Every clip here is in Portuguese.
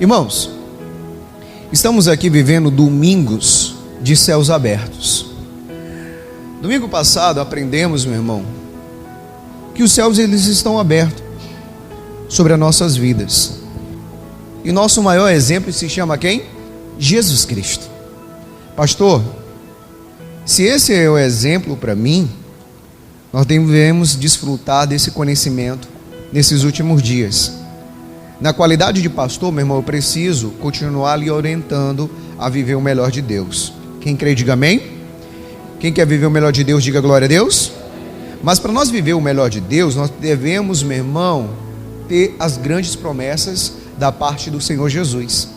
Irmãos, estamos aqui vivendo domingos de céus abertos. Domingo passado aprendemos, meu irmão, que os céus eles estão abertos sobre as nossas vidas. E nosso maior exemplo se chama quem? Jesus Cristo. Pastor, se esse é o exemplo para mim, nós devemos desfrutar desse conhecimento nesses últimos dias. Na qualidade de pastor, meu irmão, eu preciso continuar lhe orientando a viver o melhor de Deus. Quem crê, diga amém. Quem quer viver o melhor de Deus, diga glória a Deus. Mas para nós viver o melhor de Deus, nós devemos, meu irmão, ter as grandes promessas da parte do Senhor Jesus.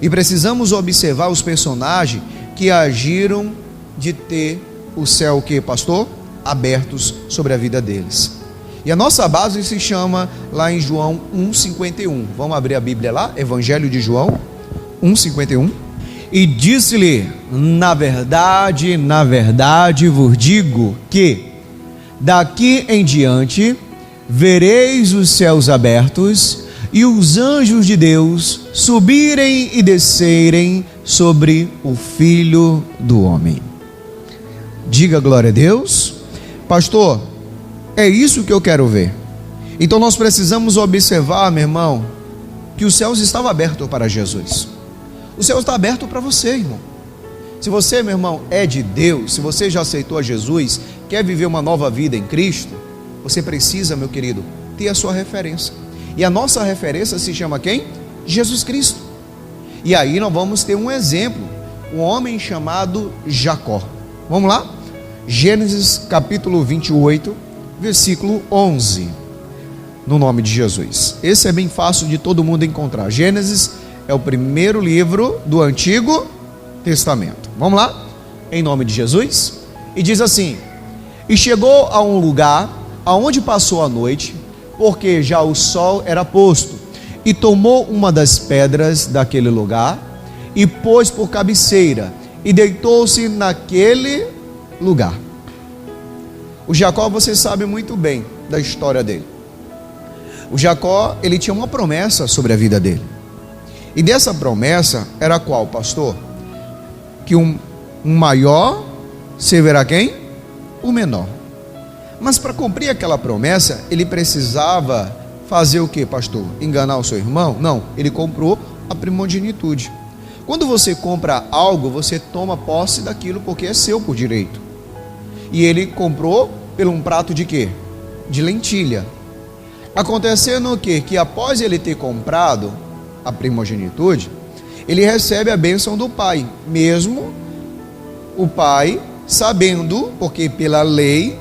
E precisamos observar os personagens que agiram de ter o céu, o que, pastor? Abertos sobre a vida deles. E a nossa base se chama lá em João 1,51. Vamos abrir a Bíblia lá, Evangelho de João 1,51. E disse-lhe: na verdade vos digo que daqui em diante vereis os céus abertos e os anjos de Deus subirem e descerem sobre o Filho do Homem. Diga glória a Deus. Pastor, é isso que eu quero ver. Então nós precisamos observar, meu irmão, que os céus estavam abertos para Jesus. O céu está aberto para você, irmão. Se você, meu irmão, é de Deus, se você já aceitou a Jesus, quer viver uma nova vida em Cristo, você precisa, meu querido, ter a sua referência. E a nossa referência se chama quem? Jesus Cristo. E aí nós vamos ter um exemplo, um homem chamado Jacó. Vamos lá? Gênesis capítulo 28, versículo 11. No nome de Jesus. Esse é bem fácil de todo mundo encontrar. Gênesis é o primeiro livro do Antigo Testamento. Vamos lá? Em nome de Jesus. E diz assim: e chegou a um lugar aonde passou a noite, porque já o sol era posto, e tomou uma das pedras daquele lugar e pôs por cabeceira e deitou-se naquele lugar. O Jacó, você sabe muito bem da história dele. O Jacó, ele tinha uma promessa sobre a vida dele. E dessa promessa era qual, pastor? Que um maior servirá quem? O menor. Mas para cumprir aquela promessa, ele precisava fazer o que, pastor? Enganar o seu irmão? Não, ele comprou a primogenitude. Quando você compra algo, você toma posse daquilo porque é seu por direito. E ele comprou por um prato de quê? De lentilha. Acontecendo o quê? Que após ele ter comprado a primogenitude, ele recebe a bênção do pai, mesmo o pai sabendo, porque pela lei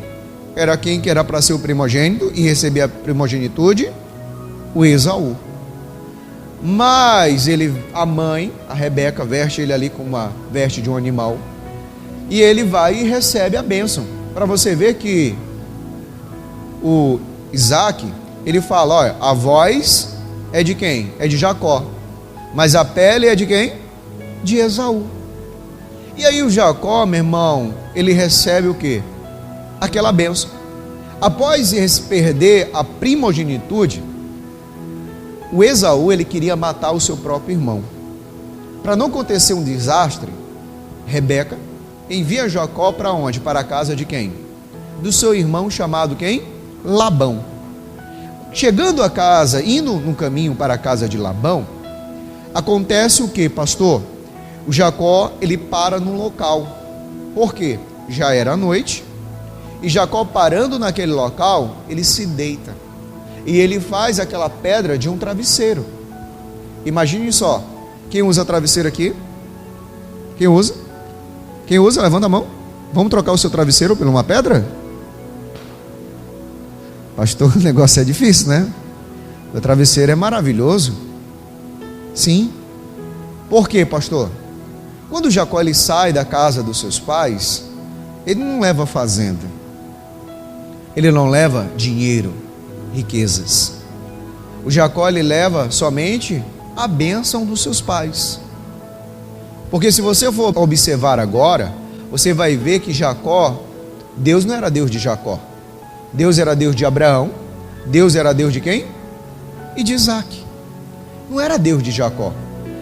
era quem que era para ser o primogênito e receber a primogenitude, o Esaú. Mas a mãe, a Rebeca, veste ele ali com uma veste de um animal, e ele vai e recebe a bênção. Para você ver que o Isaac, ele fala: olha, a voz é de quem? É de Jacó. Mas a pele é de quem? De Esaú. E aí o Jacó, meu irmão, ele recebe o quê? Aquela bênção. Após perder a primogenitude, o Esaú, ele queria matar o seu próprio irmão. Para não acontecer um desastre, Rebeca envia Jacó para onde? Para a casa de quem? Do seu irmão chamado quem? Labão. Chegando a casa, indo no caminho para a casa de Labão, acontece o que, pastor? O Jacó, ele para num local. Por quê? Já era noite, e Jacó parando naquele local, ele se deita. E ele faz aquela pedra de um travesseiro. Imagine só, quem usa travesseiro aqui? Quem usa? Quem usa? Levanta a mão. Vamos trocar o seu travesseiro por uma pedra? Pastor, o negócio é difícil, né? O travesseiro é maravilhoso. Sim. Por quê, pastor? Quando Jacó ele sai da casa dos seus pais, ele não leva fazenda, ele não leva dinheiro, riquezas. O Jacó ele leva somente a bênção dos seus pais. Porque se você for observar agora, você vai ver que Jacó, Deus não era Deus de Jacó. Deus era Deus de Abraão. Deus era Deus de quem? E de Isaac. Não era Deus de Jacó.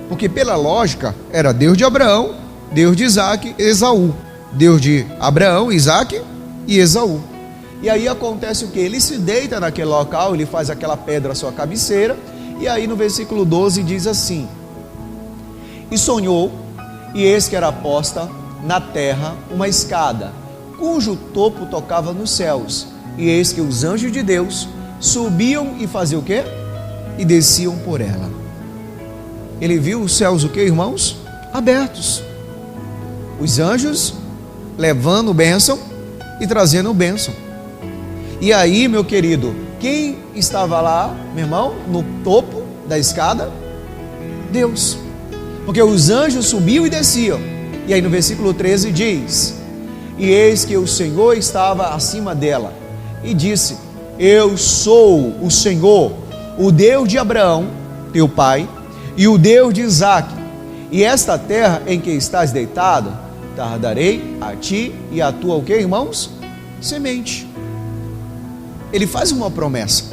Porque pela lógica, era Deus de Abraão, Deus de Isaac, Esaú. Deus de Abraão, Isaac e Esaú. E aí acontece o que? Ele se deita naquele local, ele faz aquela pedra à sua cabeceira, e aí no versículo 12 diz assim: e sonhou, e eis que era posta na terra uma escada, cujo topo tocava nos céus, e eis que os anjos de Deus subiam e faziam o quê? E desciam por ela. Ele viu os céus o quê, irmãos? Abertos. Os anjos levando bênção e trazendo bênção. E aí, meu querido, quem estava lá, meu irmão, no topo da escada? Deus. Porque os anjos subiam e desciam. E aí no versículo 13 diz: e eis que o Senhor estava acima dela, e disse: eu sou o Senhor, o Deus de Abraão, teu pai, e o Deus de Isaac, e esta terra em que estás deitado, darei a ti e a tua, o que, irmãos? Semente. Ele faz uma promessa.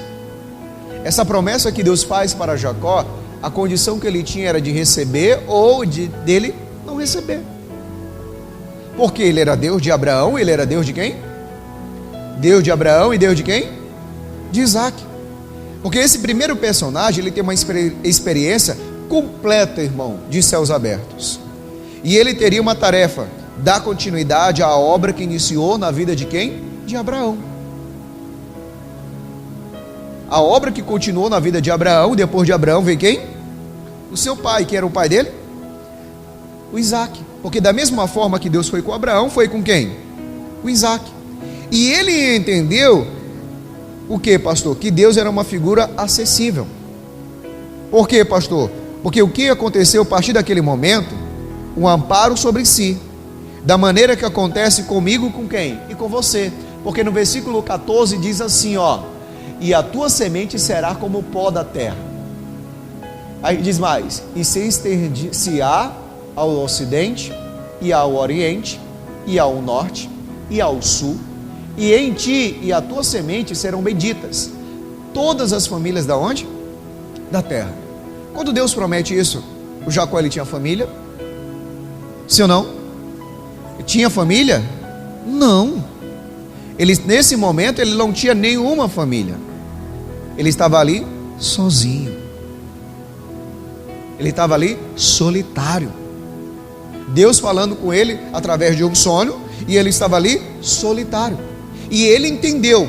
Essa promessa que Deus faz para Jacó, a condição que ele tinha era de receber ou dele não receber. Porque ele era Deus de Abraão, ele era Deus de quem? Deus de Abraão e Deus de quem? De Isaac. Porque esse primeiro personagem, ele tem uma experiência completa, irmão, de céus abertos. E ele teria uma tarefa: dar continuidade à obra que iniciou na vida de quem? De Abraão. A obra que continuou na vida de Abraão, depois de Abraão veio quem? O seu pai. Quem era o pai dele? O Isaac. Porque da mesma forma que Deus foi com Abraão, foi com quem? Com Isaac. E ele entendeu o que, pastor? Que Deus era uma figura acessível. Por quê, pastor? Porque o que aconteceu a partir daquele momento? Um amparo sobre si, da maneira que acontece comigo, com quem? E com você. Porque no versículo 14 diz assim, ó: e a tua semente será como o pó da terra. Aí diz mais: e se estender-se-á ao ocidente, e ao oriente, e ao norte, e ao sul, e em ti e a tua semente serão benditas todas as famílias da onde? Da terra. Quando Deus promete isso, o Jacó, ele tinha família? Sim ou não? Tinha família? Não. Ele, nesse momento, ele não tinha nenhuma família. Ele estava ali sozinho. Ele estava ali solitário. Deus falando com ele através de um sonho, e ele estava ali solitário. E ele entendeu: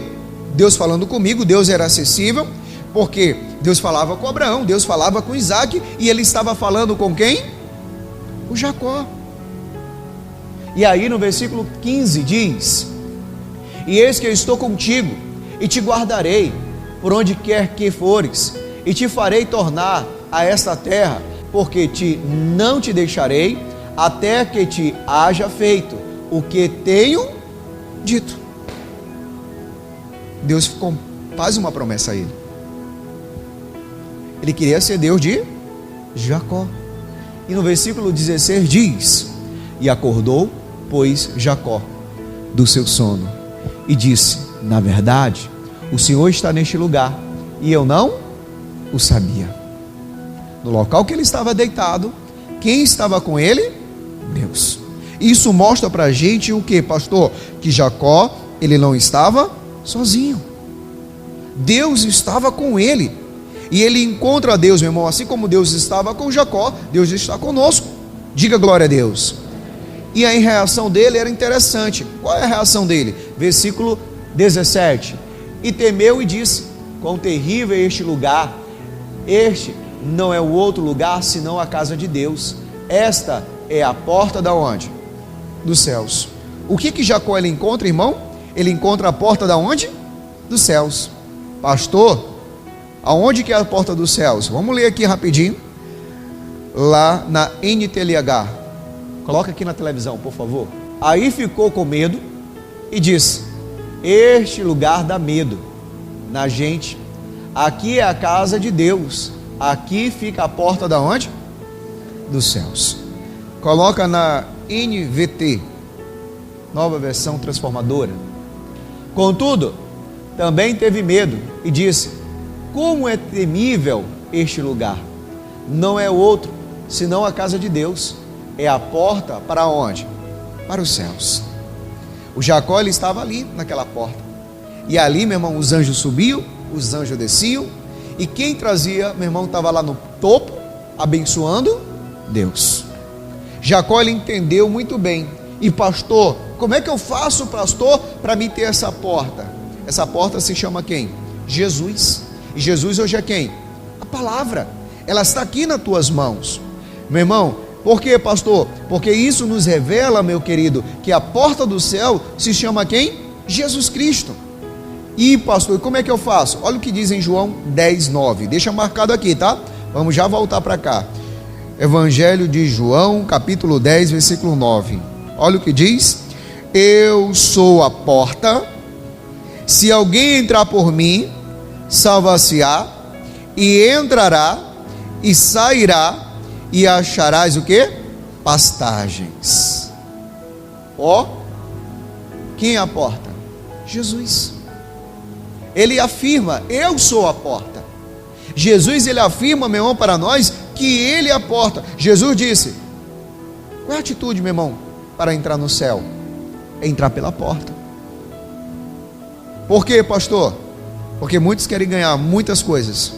Deus falando comigo, Deus era acessível, porque Deus falava com Abraão, Deus falava com Isaac, e ele estava falando com quem? O Jacó. E aí no versículo 15 diz: e eis que eu estou contigo, e te guardarei por onde quer que fores, e te farei tornar a esta terra, porque não te deixarei, até que te haja feito o que tenho dito. Deus faz uma promessa a ele. Ele queria ser Deus de Jacó. E no versículo 16 diz: e acordou, pois, Jacó do seu sono, e disse: na verdade, o Senhor está neste lugar, e eu não o sabia. No local que ele estava deitado, quem estava com ele? Deus. Isso mostra para a gente o que, pastor? Que Jacó, ele não estava sozinho. Deus estava com ele. E ele encontra a Deus, meu irmão. Assim como Deus estava com Jacó, Deus está conosco. Diga glória a Deus. E a reação dele era interessante. Qual é a reação dele? Versículo 17: e temeu e disse: quão terrível é este lugar! Este não é o outro lugar senão a casa de Deus. Esta é a porta da onde? Dos céus. O que Jacó ele encontra, irmão? Ele encontra a porta da onde? Dos céus. Pastor, aonde que é a porta dos céus? Vamos ler aqui rapidinho. Lá na NTLH. Coloca aqui na televisão, por favor. Aí ficou com medo e disse: este lugar dá medo na gente. Aqui é a casa de Deus. Aqui fica a porta da onde? Dos céus. Coloca na NVT, nova versão transformadora. Contudo, também teve medo e disse: como é temível este lugar! Não é outro senão a casa de Deus. É a porta para onde? Para os céus. O Jacó, ele estava ali naquela porta. E ali, meu irmão, os anjos subiam, os anjos desciam. E quem trazia, meu irmão, estava lá no topo, abençoando Deus. Jacó, ele entendeu muito bem. E pastor, como é que eu faço, pastor, para me ter essa porta? Essa porta se chama quem? Jesus. E Jesus hoje é quem? A palavra. Ela está aqui nas tuas mãos. Meu irmão, por quê, pastor? Porque isso nos revela, meu querido, que a porta do céu se chama quem? Jesus Cristo. E pastor, como é que eu faço? Olha o que diz em João 10:9. Deixa marcado aqui, tá? Vamos já voltar para cá. Evangelho de João, capítulo 10, versículo 9. Olha o que diz: eu sou a porta, se alguém entrar por mim, salvar-se-á, e entrará, e sairá, e acharás o que? Pastagens. Ó, quem é a porta? Jesus. Ele afirma, eu sou a porta. Jesus, ele afirma, meu irmão, para nós, que ele é a porta. Jesus disse, qual é a atitude, meu irmão, para entrar no céu? É entrar pela porta. Por quê, pastor? Porque muitos querem ganhar muitas coisas.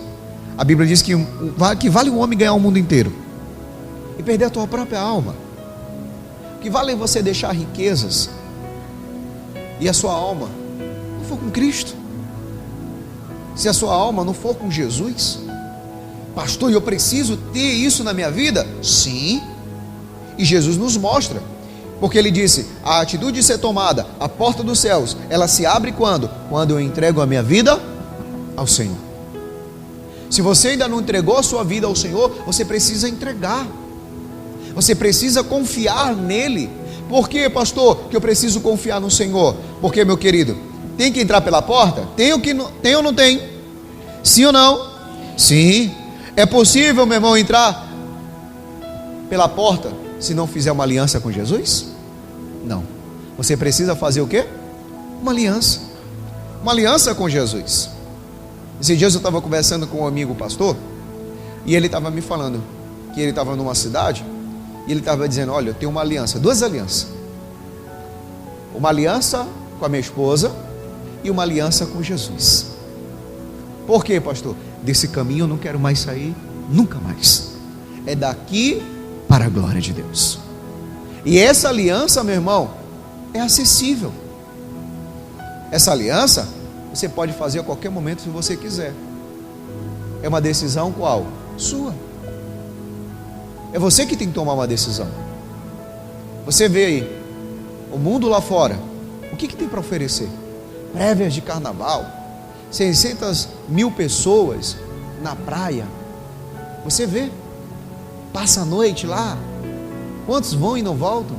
A Bíblia diz que vale um homem ganhar o mundo inteiro e perder a tua própria alma. Que vale você deixar riquezas e a sua alma não for com Cristo. Se a sua alma não for com Jesus, pastor, eu preciso ter isso na minha vida? Sim. E Jesus nos mostra, porque ele disse, a atitude de ser tomada, a porta dos céus, ela se abre quando? Quando eu entrego a minha vida ao Senhor. Se você ainda não entregou a sua vida ao Senhor, você precisa entregar. Você precisa confiar nele. Por que, pastor, que eu preciso confiar no Senhor? Porque, meu querido, tem que entrar pela porta? Tem ou não tem? Sim ou não? Sim. É possível, meu irmão, entrar pela porta se não fizer uma aliança com Jesus? Não. Você precisa fazer o quê? Uma aliança. Uma aliança com Jesus. Esses dias eu estava conversando com um amigo pastor, e ele estava me falando que ele estava numa cidade, e ele estava dizendo, olha, eu tenho uma aliança, duas alianças. Uma aliança com a minha esposa e uma aliança com Jesus. Por quê, pastor? Desse caminho eu não quero mais sair, nunca mais. É daqui para a glória de Deus. E essa aliança, meu irmão, é acessível. Essa aliança você pode fazer a qualquer momento se você quiser. É uma decisão qual? Sua. É você que tem que tomar uma decisão. Você vê aí o mundo lá fora, o que tem para oferecer? Prévias de carnaval, 600 mil pessoas na praia. Você vê, passa a noite lá. Quantos vão e não voltam?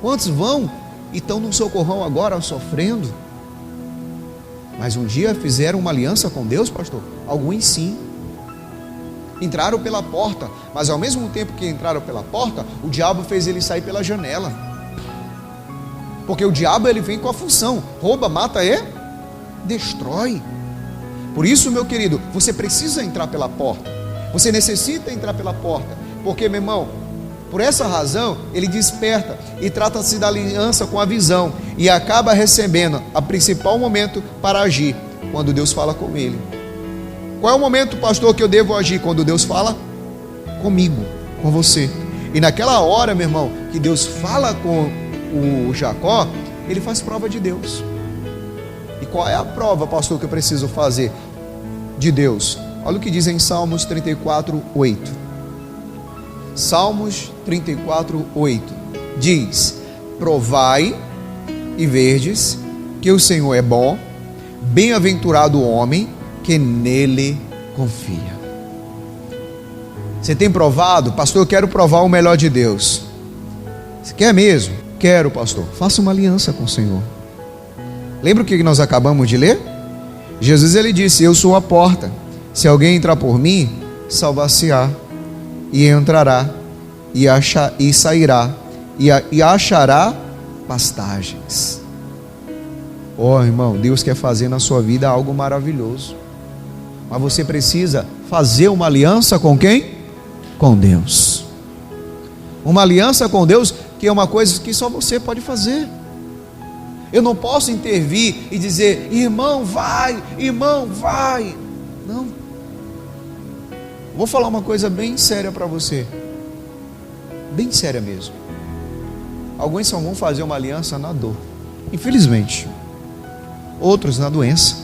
Quantos vão e estão num socorrão agora sofrendo? Mas um dia fizeram uma aliança com Deus, pastor? Alguns sim. Entraram pela porta, mas ao mesmo tempo que entraram pela porta, o diabo fez eles sair pela janela. Porque o diabo, ele vem com a função: rouba, mata e destrói. Por isso, meu querido, você precisa entrar pela porta. Você necessita entrar pela porta. Porque, meu irmão, por essa razão, ele desperta e trata-se da aliança com a visão e acaba recebendo o principal momento para agir, quando Deus fala com ele. Qual é o momento, pastor, que eu devo agir? Quando Deus fala comigo, com você. E naquela hora, meu irmão, que Deus fala com o Jacó, ele faz prova de Deus. E qual é a prova, pastor, que eu preciso fazer de Deus? Olha o que diz em Salmos 34:8. Salmos 34:8 diz: provai e verdes que o Senhor é bom, bem-aventurado o homem que nele confia. Você tem provado? Pastor, eu quero provar o melhor de Deus. Você quer mesmo? Quero, pastor. Faça uma aliança com o Senhor. Lembra o que nós acabamos de ler? Jesus, ele disse: eu sou a porta, se alguém entrar por mim, salvar-se-á, e entrará, e sairá, e achará pastagens. Oh, irmão, Deus quer fazer na sua vida algo maravilhoso, mas você precisa fazer uma aliança com quem? com Deus. Uma aliança com Deus que é uma coisa que só você pode fazer. Eu não posso intervir e dizer: irmão, vai, irmão, vai. Não. Vou falar uma coisa bem séria para você. Bem séria mesmo. Alguns só vão fazer uma aliança na dor, infelizmente. Outros na doença.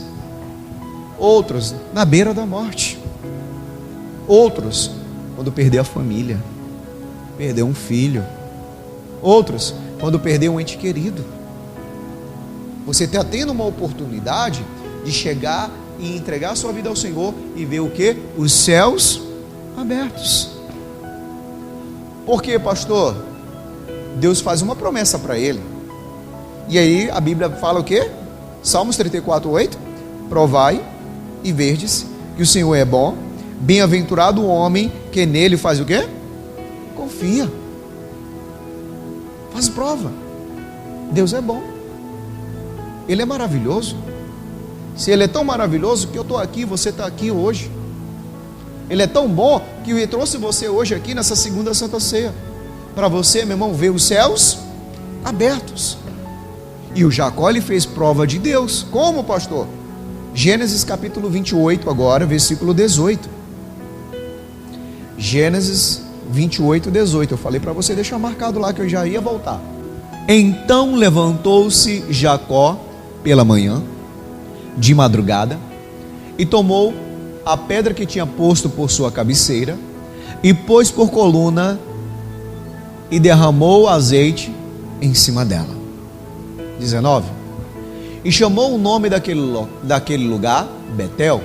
Outros na beira da morte. Outros quando perder a família, perder um filho. Outros quando perder um ente querido. Você está tendo uma oportunidade de chegar e entregar a sua vida ao Senhor e ver o que? Os céus abertos. Por quê, pastor? Deus faz uma promessa para ele. E aí a Bíblia fala o quê? Salmos 34:8: provai e verdes que o Senhor é bom, bem-aventurado o homem que nele faz o quê? Confia. Faz prova. Deus é bom. Ele é maravilhoso. Se Ele é tão maravilhoso que eu estou aqui, você está aqui hoje. Ele é tão bom que eu trouxe você hoje aqui nessa segunda Santa Ceia, para você, meu irmão, ver os céus abertos. E o Jacó, ele fez prova de Deus. Como, pastor? Gênesis capítulo 28 agora, versículo 18. Gênesis 28, 18. Eu falei para você deixar marcado lá que eu já ia voltar. Então levantou-se Jacó pela manhã, de madrugada, e tomou a pedra que tinha posto por sua cabeceira, e pôs por coluna, e derramou azeite em cima dela. 19. E chamou o nome daquele lugar Betel.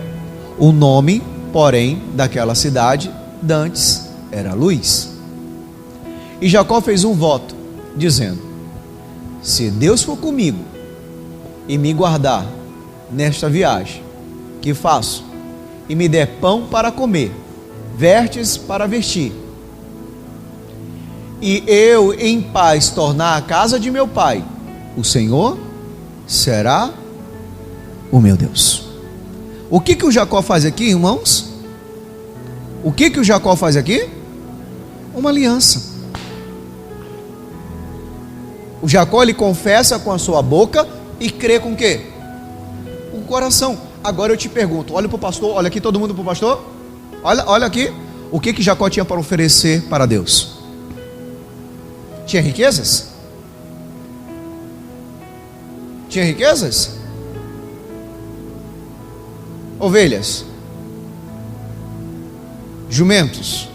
O nome, porém, daquela cidade dantes era Luz. E Jacó fez um voto, dizendo: se Deus for comigo e me guardar nesta viagem que faço, e me der pão para comer, vestes para vestir, e eu em paz tornar a casa de meu pai, o Senhor será o meu Deus. O que o Jacó faz aqui, irmãos? O que o Jacó faz aqui? Uma aliança. O Jacó, ele confessa com a sua boca e crê com o quê? Com o coração. Agora eu te pergunto, olha para o pastor, olha aqui todo mundo para o pastor. Olha aqui, o que Jacó tinha para oferecer para Deus? Tinha riquezas? Tinha riquezas? Ovelhas? Jumentos?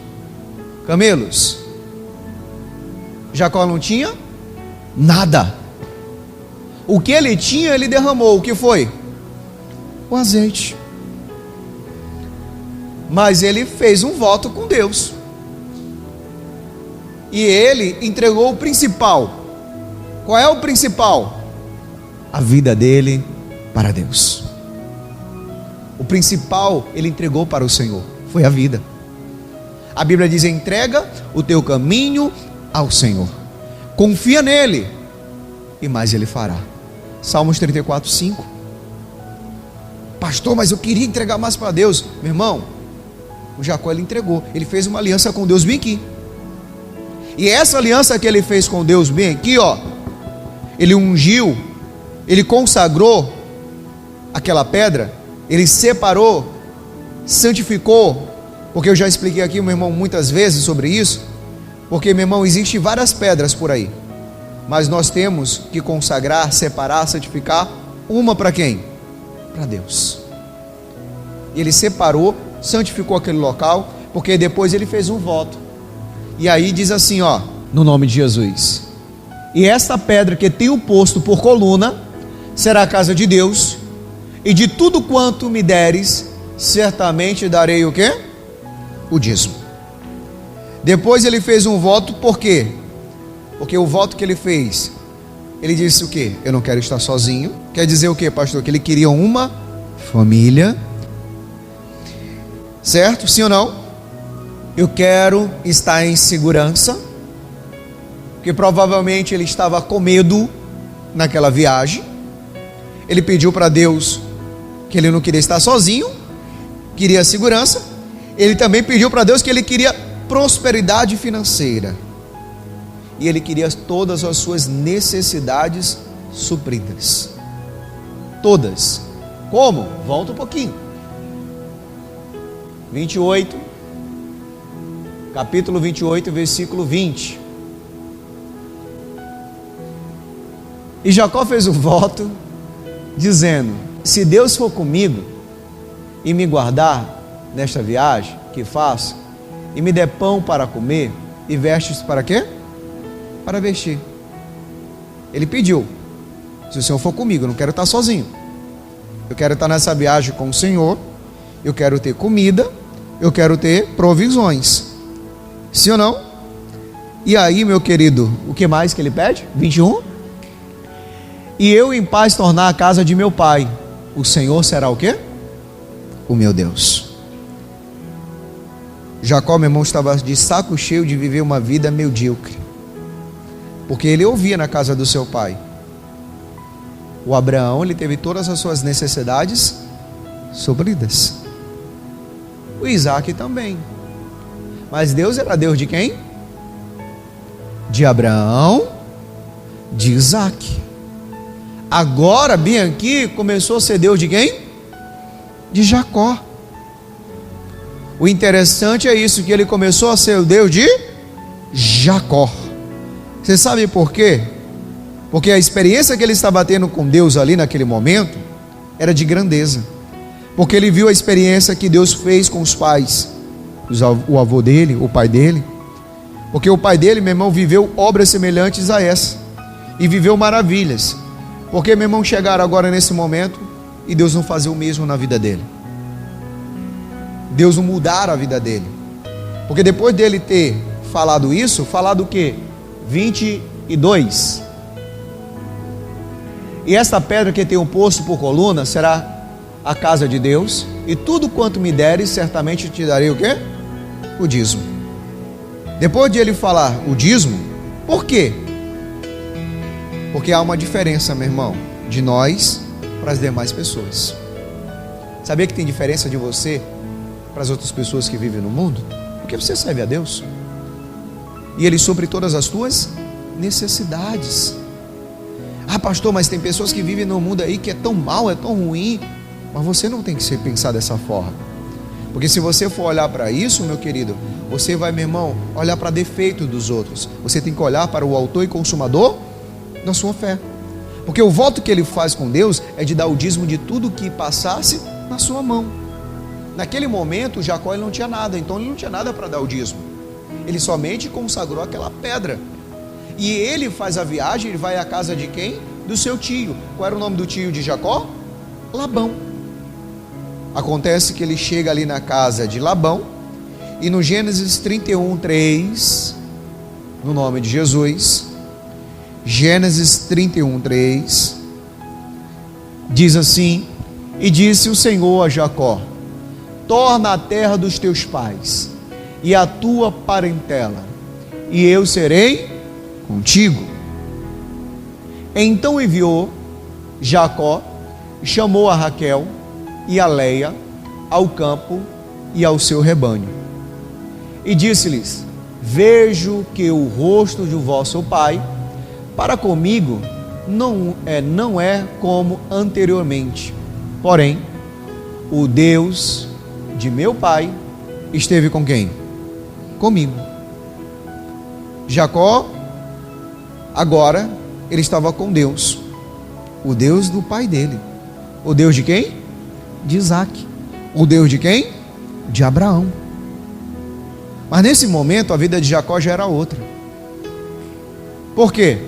Camelos? Jacó não tinha nada. O que ele tinha, ele derramou. O que foi? O azeite. Mas ele fez um voto com Deus. E ele entregou o principal. Qual é o principal? A vida dele para Deus. O principal ele entregou para o Senhor. Foi a vida. A Bíblia diz: entrega o teu caminho ao Senhor. Confia nele e mais ele fará. Salmos 34, 5. Pastor, mas eu queria entregar mais para Deus. Meu irmão, o Jacó ele entregou. Ele fez uma aliança com Deus bem aqui. E essa aliança que ele fez com Deus bem aqui, ó, ele ungiu, ele consagrou aquela pedra, ele separou, santificou. Porque eu já expliquei aqui, meu irmão, muitas vezes sobre isso. Porque, meu irmão, existem várias pedras por aí, mas nós temos que consagrar, separar, santificar uma para quem? Para Deus. Ele separou, santificou aquele local, porque depois ele fez um voto. E aí diz assim, ó, no nome de Jesus: e esta pedra que tenho posto por coluna será a casa de Deus, e de tudo quanto me deres, certamente darei o quê? O dízimo. Depois ele fez um voto, por quê? Porque o voto que ele fez, ele disse o quê? Eu não quero estar sozinho. Quer dizer o quê, pastor? Que ele queria uma família. Certo? Sim ou não? Eu quero estar em segurança. Porque provavelmente ele estava com medo naquela viagem. Ele pediu para Deus que ele não queria estar sozinho, queria segurança. Ele também pediu para Deus que ele queria prosperidade financeira. E ele queria todas as suas necessidades supridas. Todas. Como? Volta um pouquinho. 28, capítulo 28, versículo 20. E Jacó fez um voto, dizendo: se Deus for comigo e me guardar nesta viagem que faço, e me der pão para comer e vestes para quê? Para vestir. Ele pediu: se o Senhor for comigo, eu não quero estar sozinho. Eu quero estar nessa viagem com o Senhor. Eu quero ter comida. Eu quero ter provisões. Sim ou não? E aí, meu querido, o que mais que ele pede? 21. E eu em paz tornar a casa de meu pai. O Senhor será o quê? O meu Deus. Jacó, meu irmão, estava de saco cheio de viver uma vida medíocre, porque ele ouvia na casa do seu pai. O Abraão, ele teve todas as suas necessidades supridas. O Isaac também. Mas Deus era Deus de quem? De Abraão, de Isaac. Agora, bem aqui, começou a ser Deus de quem? De Jacó. O interessante é isso, que ele começou a ser o Deus de Jacó. Você sabe por quê? Porque a experiência que ele estava tendo com Deus ali naquele momento era de grandeza. Porque ele viu a experiência que Deus fez com os pais, o avô dele, o pai dele. Porque o pai dele, meu irmão, viveu obras semelhantes a essa, e viveu maravilhas. Porque, meu irmão, chegaram agora nesse momento e Deus não fazia o mesmo na vida dele. Deus não mudara a vida dele. Porque depois dele ter falado isso, falado o quê? 22. E esta pedra que tem um posto por coluna será a casa de Deus, e tudo quanto me deres, certamente te darei o quê? O dízimo. Depois de ele falar o dízimo, por quê? Porque há uma diferença, meu irmão, de nós para as demais pessoas. Sabia que tem diferença de você para as outras pessoas que vivem no mundo? Porque você serve a Deus, e Ele supre todas as tuas necessidades. Ah, pastor, mas tem pessoas que vivem no mundo aí que é tão mal, é tão ruim. Mas você não tem que pensar dessa forma. Porque se você for olhar para isso, meu querido, você vai, meu irmão, olhar para defeito dos outros. Você tem que olhar para o autor e consumador da sua fé. Porque o voto que ele faz com Deus é de dar o dízimo de tudo que passasse na sua mão. Naquele momento, Jacó, ele não tinha nada, então ele não tinha nada para dar o dízimo. Ele somente consagrou aquela pedra. E ele faz a viagem, ele vai à casa de quem? Do seu tio. Qual era o nome do tio de Jacó? Labão. Acontece que ele chega ali na casa de Labão, e no Gênesis 31:3, no nome de Jesus, Gênesis 31:3, diz assim: e disse o Senhor a Jacó: torna a terra dos teus pais e a tua parentela, e eu serei contigo. Então enviou Jacó, chamou a Raquel e a Leia ao campo e ao seu rebanho, e disse-lhes: vejo que o rosto de vosso pai para comigo não é como anteriormente, porém o Deus de meu pai esteve com quem? Comigo. Jacó agora ele estava com Deus, o Deus do pai dele. O Deus de quem? De Isaac. O Deus de quem? De Abraão. Mas nesse momento a vida de Jacó já era outra. Por quê?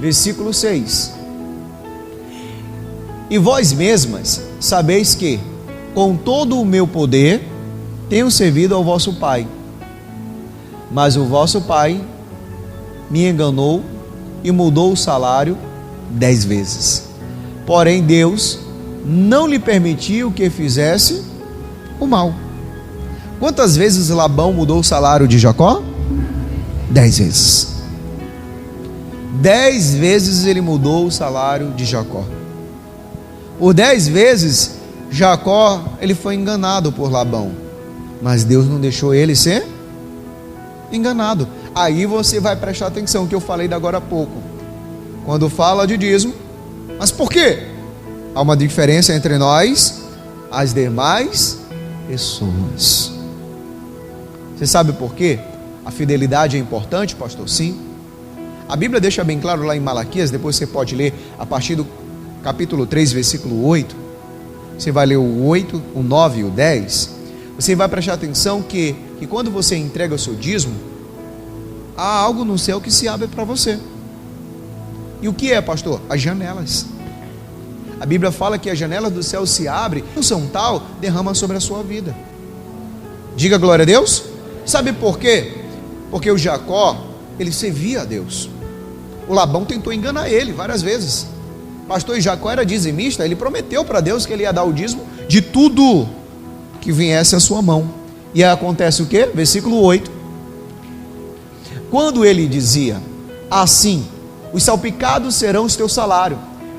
Versículo 6: e vós mesmas sabeis que com todo o meu poder tenho servido ao vosso pai, mas o vosso pai me enganou e mudou o salário 10 vezes. Porém Deus não lhe permitiu que fizesse o mal. Quantas vezes Labão mudou o salário de Jacó? 10 vezes. 10 vezes ele mudou o salário de Jacó. Por 10 vezes Jacó ele foi enganado por Labão, mas Deus não deixou ele ser enganado. Aí você vai prestar atenção que eu falei da agora há pouco. Quando fala de dízimo, mas por quê? Há uma diferença entre nós, as demais pessoas. Você sabe por quê? A fidelidade é importante, pastor? Sim. A Bíblia deixa bem claro lá em Malaquias, depois você pode ler a partir do capítulo 3, versículo 8. Você vai ler o 8, o 9 e o 10. Você vai prestar atenção que quando você entrega o seu dízimo, há algo no céu que se abre para você. E o que é, pastor? As janelas. A Bíblia fala que a janela do céu se abre, e unção tal derrama sobre a sua vida. Diga glória a Deus. Sabe por quê? Porque o Jacó, ele servia a Deus. O Labão tentou enganar ele várias vezes. Pastor, Jacó era dizimista, ele prometeu para Deus que ele ia dar o dízimo de tudo que viesse à sua mão. E aí acontece o quê? Versículo 8. Quando ele dizia assim: os salpicados serão o teu salário,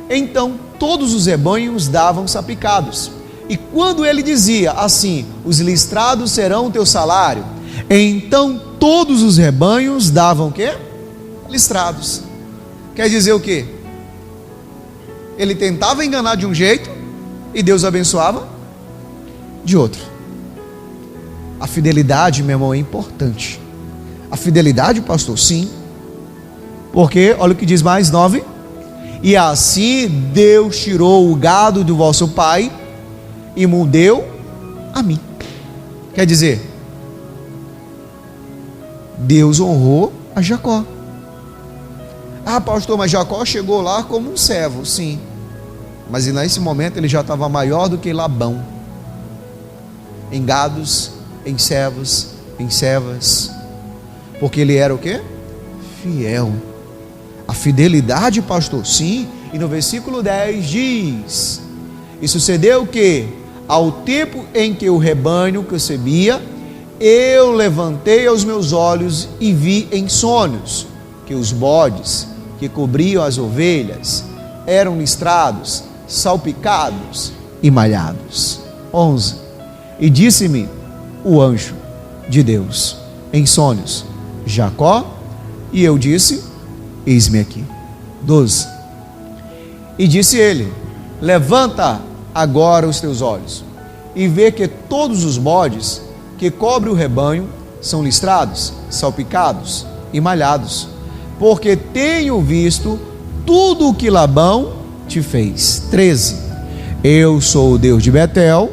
então todos os rebanhos davam salpicados. E quando ele dizia assim: os listrados serão o teu salário, então todos os rebanhos davam o quê? Listrados. Quer dizer o quê? Ele tentava enganar de um jeito e Deus abençoava de outro. A fidelidade, meu irmão, é importante. A fidelidade, pastor, sim. Porque, olha o que diz mais 9. E assim Deus tirou o gado do vosso pai e me deu a mim. Quer dizer, Deus honrou a Jacó. Ah, pastor, mas Jacó chegou lá como um servo. Sim, mas nesse momento ele já estava maior do que Labão, em gados, em servos, em servas, porque ele era o quê? Fiel. A fidelidade, pastor, sim. E no versículo 10 diz: e sucedeu que, ao tempo em que o rebanho recebia, eu levantei os meus olhos e vi em sonhos que os bodes que cobriam as ovelhas eram listrados, salpicados e malhados. 11. E disse-me o anjo de Deus em sonhos: Jacó. E eu disse: eis-me aqui. 12. E disse ele: levanta agora os teus olhos e vê que todos os bodes que cobrem o rebanho são listrados, salpicados e malhados, porque tenho visto tudo o que Labão te fez. 13. Eu sou o Deus de Betel,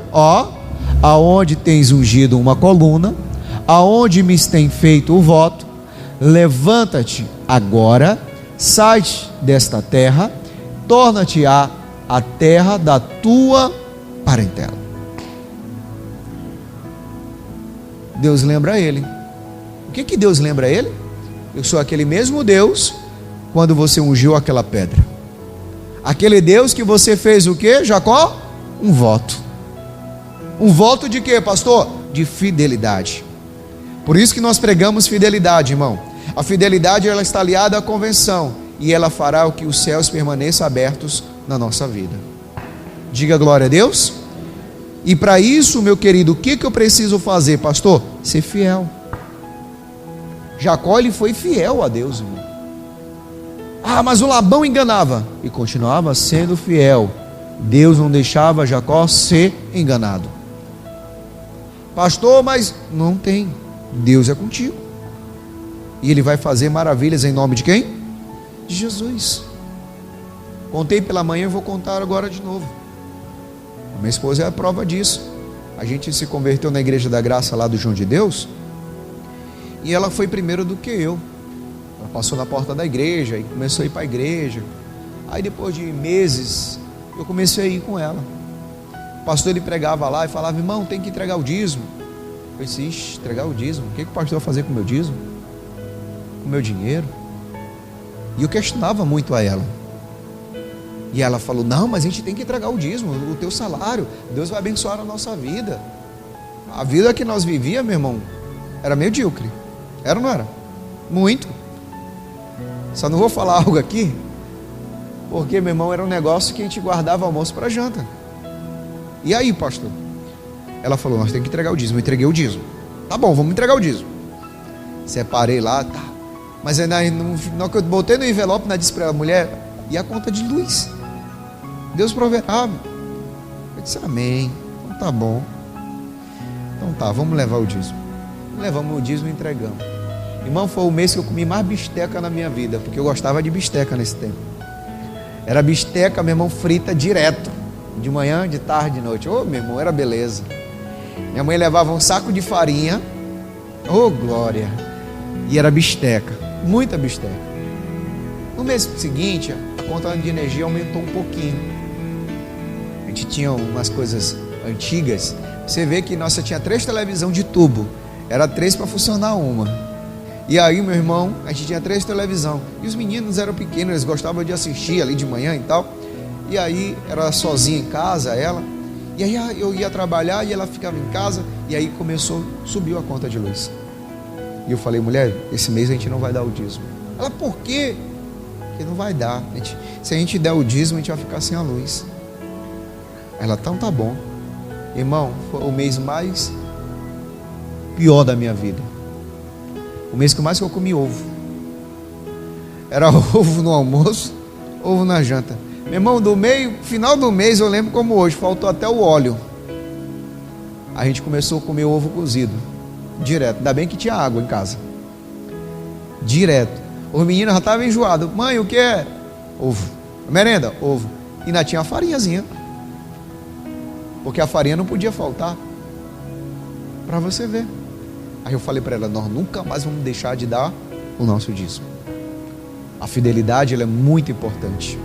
aonde tens ungido uma coluna, aonde me tem feito o voto. Levanta-te agora, sai desta terra, torna-te a terra da tua parentela. Deus lembra ele. O que Deus lembra ele? Eu sou aquele mesmo Deus quando você ungiu aquela pedra. Aquele Deus que você fez o que, Jacó? Um voto. Um voto de quê, pastor? De fidelidade. Por isso que nós pregamos fidelidade, irmão. A fidelidade, ela está aliada à convenção, e ela fará o que os céus permaneçam abertos na nossa vida. Diga glória a Deus. E para isso, meu querido, o que eu preciso fazer, pastor? Ser fiel. Jacó, ele foi fiel a Deus, irmão. Ah, mas o Labão enganava, e continuava sendo fiel. Deus não deixava Jacó ser enganado. Pastor, mas não tem. Deus é contigo. E Ele vai fazer maravilhas em nome de quem? De Jesus. Contei pela manhã e vou contar agora de novo. A minha esposa é a prova disso. A gente se converteu na Igreja da Graça lá do João de Deus, e ela foi primeiro do que eu. Ela passou na porta da igreja e começou a ir para a igreja. Aí depois de meses eu comecei a ir com ela. O pastor, ele pregava lá e falava: irmão, tem que entregar o dízimo. Eu disse: ixi, entregar o dízimo? O que o pastor vai fazer com o meu dízimo? Com o meu dinheiro? E eu questionava muito a ela. E ela falou: não, mas a gente tem que entregar o dízimo, o teu salário, Deus vai abençoar a nossa vida. A vida que nós vivíamos, meu irmão, era medíocre. Era ou não era? Muito. Só não vou falar algo aqui, porque, meu irmão, era um negócio que a gente guardava almoço para janta. E aí, pastor? Ela falou: nós temos que entregar o dízimo. Eu entreguei o dízimo. Tá bom, vamos entregar o dízimo. separei lá, tá. Mas aí na que eu botei no envelope, disse para a mulher, e a conta de luz? Deus proverá. Eu disse, amém. Então tá bom. Então tá, vamos levar o dízimo. Levamos o dízimo e entregamos. Irmão, foi o mês que eu comi mais bisteca na minha vida, porque eu gostava de bisteca nesse tempo. Era bisteca, meu irmão, frita direto. De manhã, de tarde, de noite. Ô, meu irmão, era beleza. Minha mãe levava um saco de farinha. Ô, glória. E era bisteca. Muita bisteca. No mês seguinte, a conta de energia aumentou um pouquinho. A gente tinha umas coisas antigas. Você vê que nossa tinha 3 televisões de tubo. Era 3 para funcionar uma. E aí, meu irmão, a gente tinha 3 televisões. E os meninos eram pequenos, eles gostavam de assistir ali de manhã e tal. E aí, era sozinha em casa, ela. E aí, eu ia trabalhar e ela ficava em casa. E aí, subiu a conta de luz. E eu falei, mulher, esse mês a gente não vai dar o dízimo. Ela, por quê? Porque não vai dar. Se a gente der o dízimo, a gente vai ficar sem a luz. Ela, então tá bom. Irmão, foi o mês mais pior da minha vida. O mês que mais eu comi ovo. Era ovo no almoço, ovo na janta. Meu irmão, final do mês eu lembro como hoje, faltou até o óleo. A gente começou a comer ovo cozido. Direto. Ainda bem que tinha água em casa. Direto. Os meninos já estavam enjoados. Mãe, o que é? Ovo. Merenda? Ovo. E ainda tinha a farinhazinha. Porque a farinha não podia faltar. Para você ver. Aí eu falei para ela, nós nunca mais vamos deixar de dar o nosso dízimo. A fidelidade, ela é muito importante.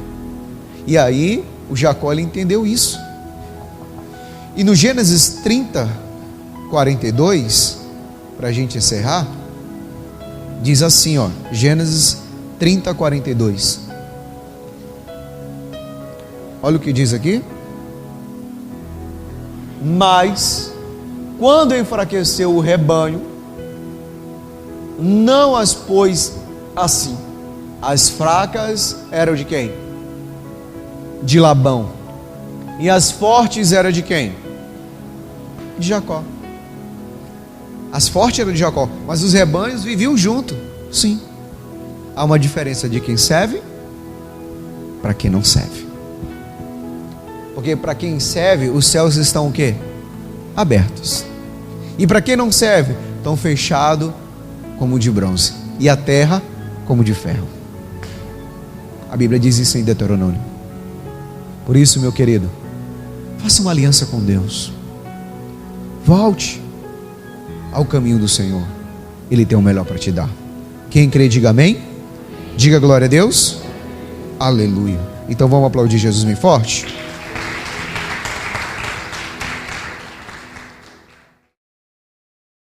E aí, o Jacó, ele entendeu isso. E no Gênesis 30, 42, para a gente encerrar, diz assim, ó, Gênesis 30, 42. Olha o que diz aqui. Mas, quando enfraqueceu o rebanho, não as pôs assim. As fracas eram de quem? De Labão. E as fortes eram de quem? De Jacó. As fortes eram de Jacó, mas os rebanhos viviam junto. Sim. Há uma diferença de quem serve para quem não serve. Porque para quem serve, os céus estão o quê? Abertos. E para quem não serve, estão fechados como de bronze. E a terra como de ferro. A Bíblia diz isso em Deuteronômio. Por isso, meu querido, faça uma aliança com Deus. Volte ao caminho do Senhor. Ele tem o melhor para te dar. Quem crê, diga amém. Diga glória a Deus. Aleluia. Então vamos aplaudir Jesus bem forte.